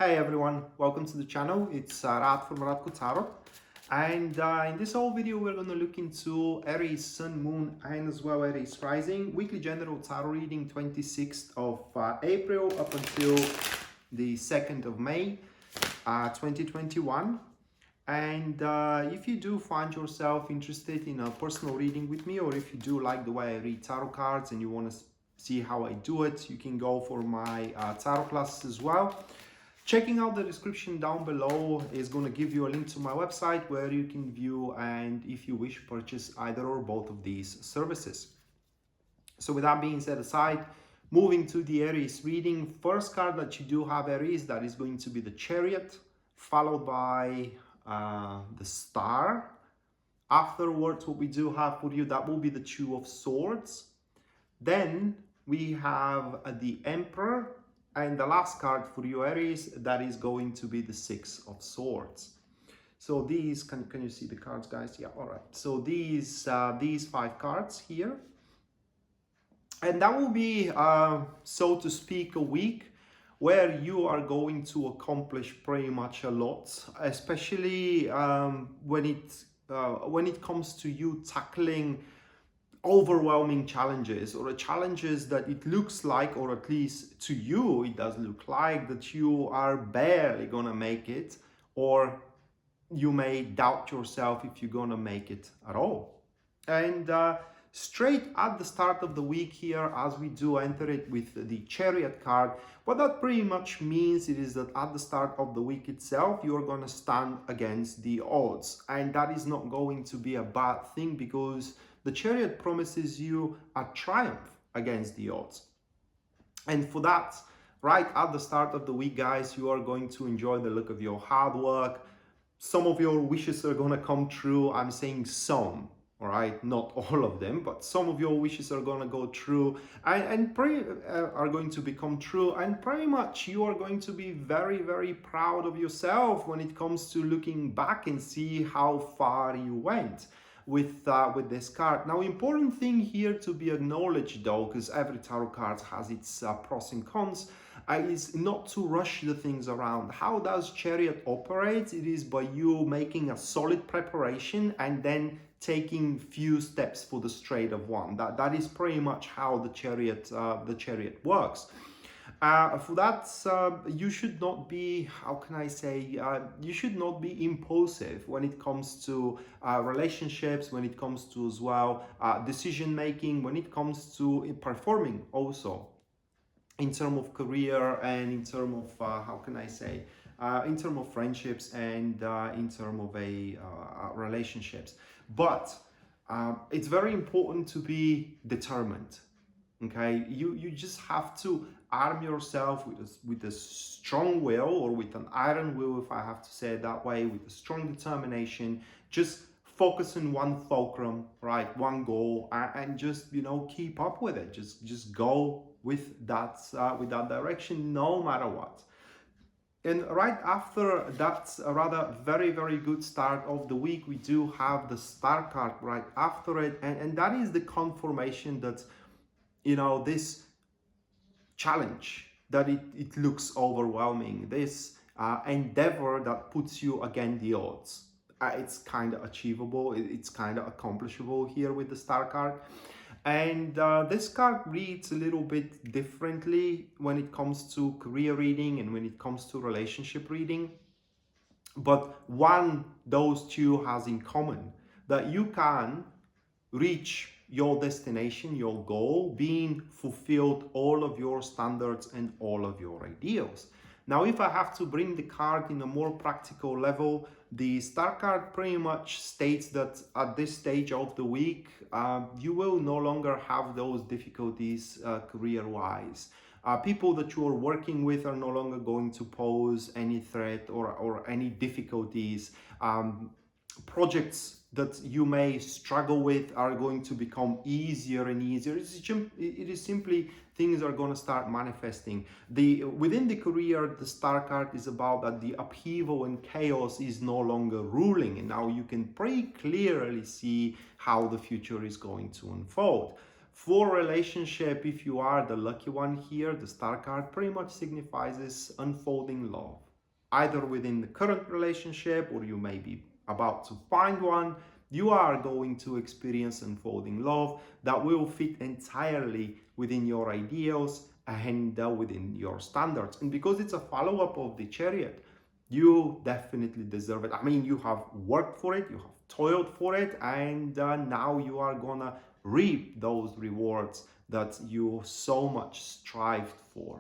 Hey everyone, welcome to the channel. It's Rad from Radko Tarot, and in this whole video we're going to look into Aries Sun, Moon, and as well Aries Rising weekly general tarot reading 26th of April up until the 2nd of May 2021. And if you do find yourself interested in a personal reading with me, or if you do like the way I read tarot cards and you want to see how I do it, you can go for my tarot classes as well. Checking out the description down below is going to give you a link to my website where you can view and, if you wish, purchase either or both of these services. So with that being said aside, moving to the Aries reading, first card that you do have, Aries, that is going to be the Chariot, followed by the Star. Afterwards, what we do have for you, that will be the Two of Swords. Then we have the Emperor. And the last card for you, Aries, that is going to be the Six of Swords. So these, can you see the cards, guys? Yeah, all right. So these 5 cards here. And that will be, so to speak, a week where you are going to accomplish pretty much a lot, especially when it comes to you tackling overwhelming challenges, or challenges that it looks like, or at least to you it does look like, that you are barely gonna make it, or you may doubt yourself if you're gonna make it at all. And straight at the start of the week here, as we do enter it with the Chariot card, what that pretty much means is that at the start of the week itself, you're going to stand against the odds. And that is not going to be a bad thing, because the Chariot promises you a triumph against the odds. And for that, right at the start of the week, guys, you are going to enjoy the look of your hard work. Some of your wishes are going to come true. I'm saying some. All right, not all of them, but some of your wishes are going to go true and are going to become true. And pretty much you are going to be very, very proud of yourself when it comes to looking back and see how far you went with this card. Now, important thing here to be acknowledged, though, because every tarot card has its pros and cons, is not to rush the things around. How does Chariot operate? It is by you making a solid preparation and then taking few steps for the straight of one. That is pretty much how the chariot works. For that, you should not be, how can I say, you should not be impulsive when it comes to relationships, when it comes to as well decision making, when it comes to performing also, in terms of career and in terms of, how can I say, in terms of friendships and in terms of relationships. But it's very important to be determined. Okay, you just have to arm yourself with a strong will, or with an iron will, if I have to say it that way, with a strong determination. Just focus on one fulcrum, right, one goal, and just, you know, keep up with it. Just go with that direction, no matter what. And right after that rather very, very good start of the week, we do have the Star card right after it, and that is the confirmation that, you know, this challenge, that it looks overwhelming, this endeavor that puts you against the odds, it's kind of achievable, it's kind of accomplishable here with the Star card. And this card reads a little bit differently when it comes to career reading and when it comes to relationship reading. But those two has in common, that you can reach your destination, your goal, being fulfilled all of your standards and all of your ideals. Now, if I have to bring the card in a more practical level, the Star card pretty much states that at this stage of the week, you will no longer have those difficulties career-wise. People that you are working with are no longer going to pose any threat or any difficulties. Projects that you may struggle with are going to become easier and easier. It is simply things are going to start manifesting. Within the career, the Star card is about that the upheaval and chaos is no longer ruling, and now you can pretty clearly see how the future is going to unfold. For relationship, if you are the lucky one here, the Star card pretty much signifies this unfolding love. either within the current relationship or you may be about to find one, you are going to experience unfolding love that will fit entirely within your ideals and within your standards. And because it's a follow-up of the Chariot, you definitely deserve it. I mean, you have worked for it, you have toiled for it, and now you are gonna reap those rewards that you so much strived for.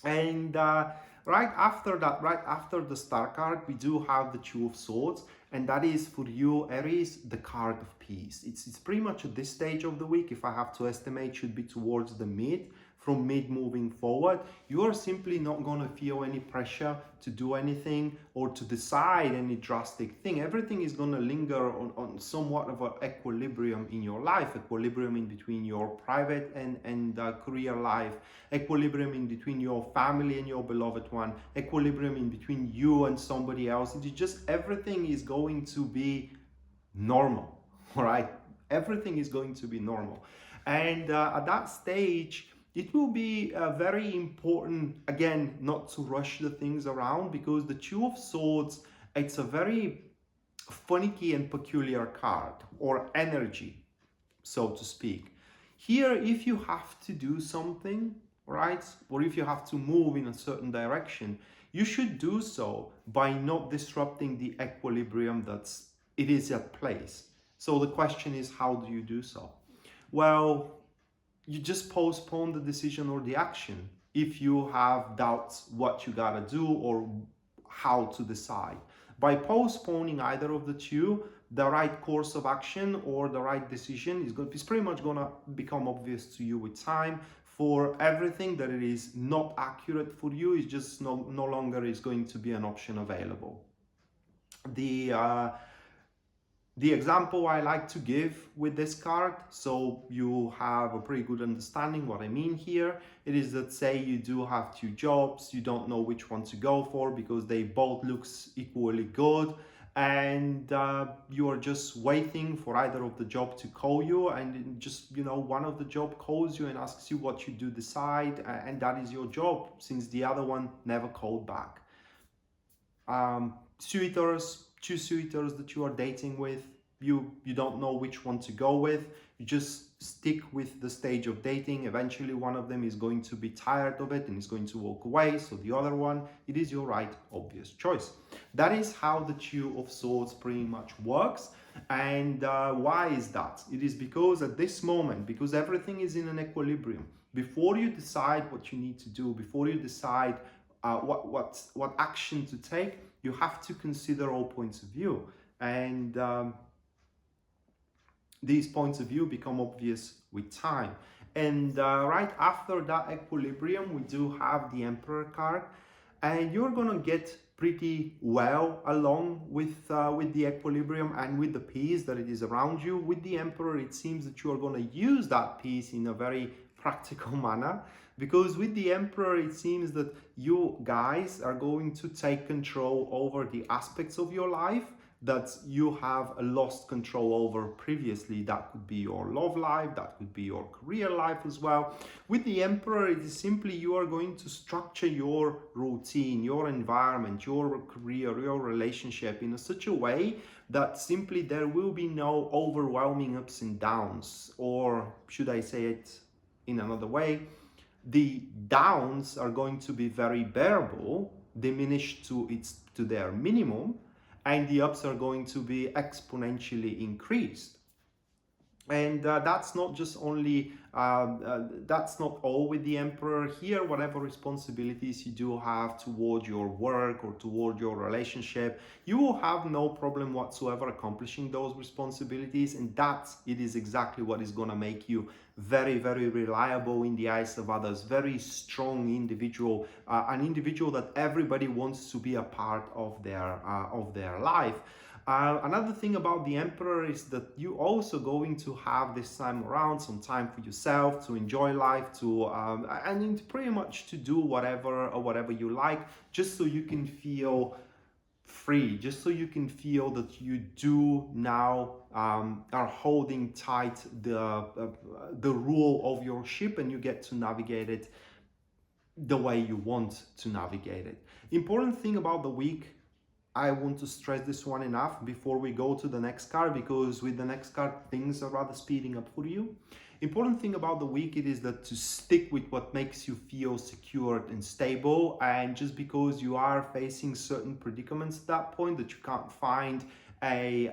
And right after that, right after the Star card, we do have the Two of Swords, and that is for you, Aries, the card of peace. It's pretty much at this stage of the week, if I have to estimate, should be towards the mid. From mid moving forward, you are simply not going to feel any pressure to do anything or to decide any drastic thing. Everything is going to linger on somewhat of an equilibrium in your life, equilibrium in between your private and career life, equilibrium in between your family and your beloved one, equilibrium in between you and somebody else. It's just everything is going to be normal, all right? Everything is going to be normal. And at that stage, it will be very important, again, not to rush the things around, because the Two of Swords, it's a very finicky and peculiar card, or energy, so to speak. Here, if you have to do something, right, or if you have to move in a certain direction, you should do so by not disrupting the equilibrium it is at place. So the question is, how do you do so? Well, you just postpone the decision or the action if you have doubts what you gotta do or how to decide. By postponing either of the two, the right course of action or the right decision is pretty much gonna become obvious to you with time. For everything that it is not accurate for you, is just no longer is going to be an option available. The example I like to give with this card, so you have a pretty good understanding what I mean here, it is that, say you do have two jobs, you don't know which one to go for because they both looks equally good, and you are just waiting for either of the job to call you, and just, you know, one of the job calls you and asks you what you do decide, and that is your job, since the other one never called back. Two suitors that you are dating with, you don't know which one to go with, you just stick with the stage of dating. Eventually one of them is going to be tired of it and is going to walk away, so the other one, it is your right obvious choice. That is how the Two of Swords pretty much works. And why is that? It is because at this moment, because everything is in an equilibrium, before you decide what you need to do, before you decide what action to take, you have to consider all points of view, and these points of view become obvious with time. And right after that equilibrium, we do have the Emperor card, and you're gonna get pretty well along with the equilibrium and with the peace that it is around you. With the Emperor, it seems that you are gonna use that peace in a very practical manner, because with the Emperor, it seems that you guys are going to take control over the aspects of your life that you have lost control over previously. That could be your love life, that could be your career life as well. With the Emperor, it is simply you are going to structure your routine, your environment, your career, your relationship in such a way that simply there will be no overwhelming ups and downs, or should I say it in another way, the downs are going to be very bearable, diminished to their minimum, and the ups are going to be exponentially increased. And that's not just only that's not all with the Emperor. Here, whatever responsibilities you do have toward your work or toward your relationship, you will have no problem whatsoever accomplishing those responsibilities, and it is exactly what is going to make you very, very reliable in the eyes of others, very strong individual, an individual that everybody wants to be a part of their life. Another thing about the Emperor is that you also going to have this time around some time for yourself, to enjoy life, and pretty much to do whatever you like, just so you can feel free, just so you can feel that you do now are holding tight the rule of your ship, and you get to navigate it the way you want to navigate it. Important thing about the week, I want to stress this one enough before we go to the next card, because with the next card things are rather speeding up for you. Important thing about the week, it is that to stick with what makes you feel secure and stable, and just because you are facing certain predicaments at that point that you can't find a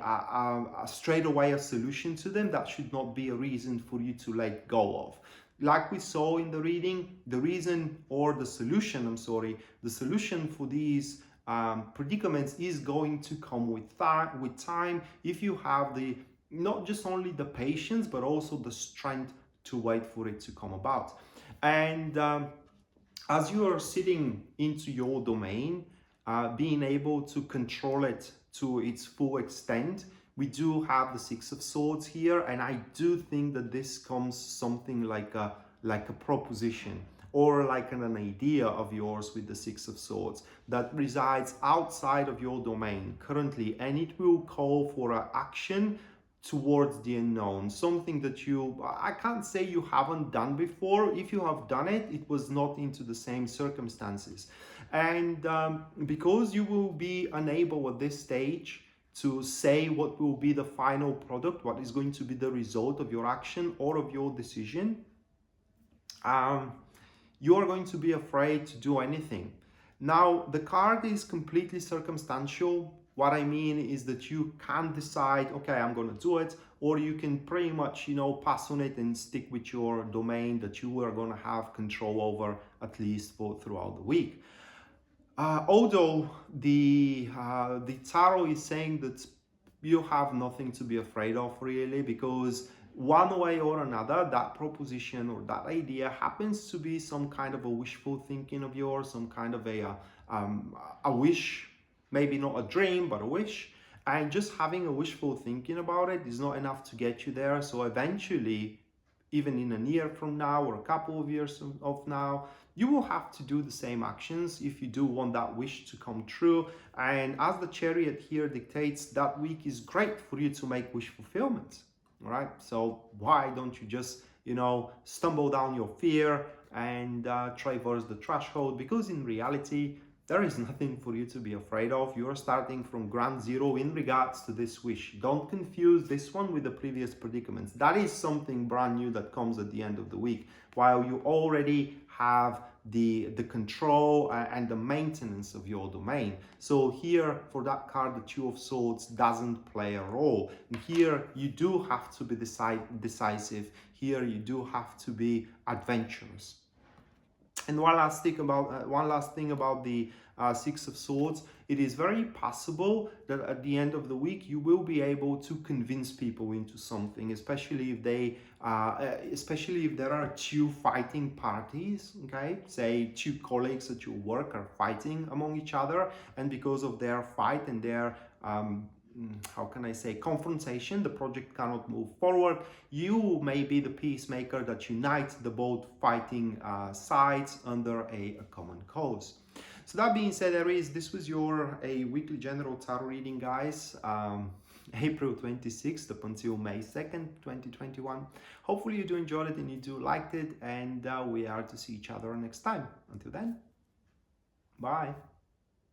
straightaway a solution to them, that should not be a reason for you to let go of. Like we saw in the reading, the reason or the solution, the solution for these predicaments is going to come with time if you have the not just only the patience but also the strength to wait for it to come about. And as you are sitting into your domain, being able to control it to its full extent, we do have the Six of Swords here, and I do think that this comes something like a proposition or like an idea of yours with the Six of Swords that resides outside of your domain currently, and it will call for an action towards the unknown, something that I can't say you haven't done before. If you have done it, it was not into the same circumstances. And because you will be unable at this stage to say what will be the final product, what is going to be the result of your action or of your decision, you are going to be afraid to do anything. Now, the card is completely circumstantial. What I mean is that you can decide, okay, I'm going to do it, or you can pretty much, pass on it and stick with your domain that you are going to have control over, at least throughout the week. Although the tarot is saying that you have nothing to be afraid of really, because one way or another, that proposition or that idea happens to be some kind of a wishful thinking of yours, some kind of a wish, maybe not a dream, but a wish. And just having a wishful thinking about it is not enough to get you there. So eventually, even in a year from now or a couple of years of now, you will have to do the same actions if you do want that wish to come true. And as the Chariot here dictates, that week is great for you to make wish fulfillment. All right, so why don't you just, stumble down your fear and traverse the threshold? Because in reality, there is nothing for you to be afraid of. You're starting from ground zero in regards to this wish. Don't confuse this one with the previous predicaments. That is something brand new that comes at the end of the week, while you already have the control and the maintenance of your domain. So here, for that card, the Two of Swords doesn't play a role. And here you do have to be decisive. Here you do have to be adventurous. And one last thing about the Six of Swords, it is very possible that at the end of the week you will be able to convince people into something, especially if there are two fighting parties. Okay, say two colleagues at your work are fighting among each other, and because of their fight and their how can I say, confrontation, the project cannot move forward. You may be the peacemaker that unites the both fighting sides under a common cause. So that being said, Aries, this was your weekly general tarot reading, guys. April 26th up until May 2nd, 2021. Hopefully you do enjoy it and you do liked it, and we are to see each other next time. Until then, bye.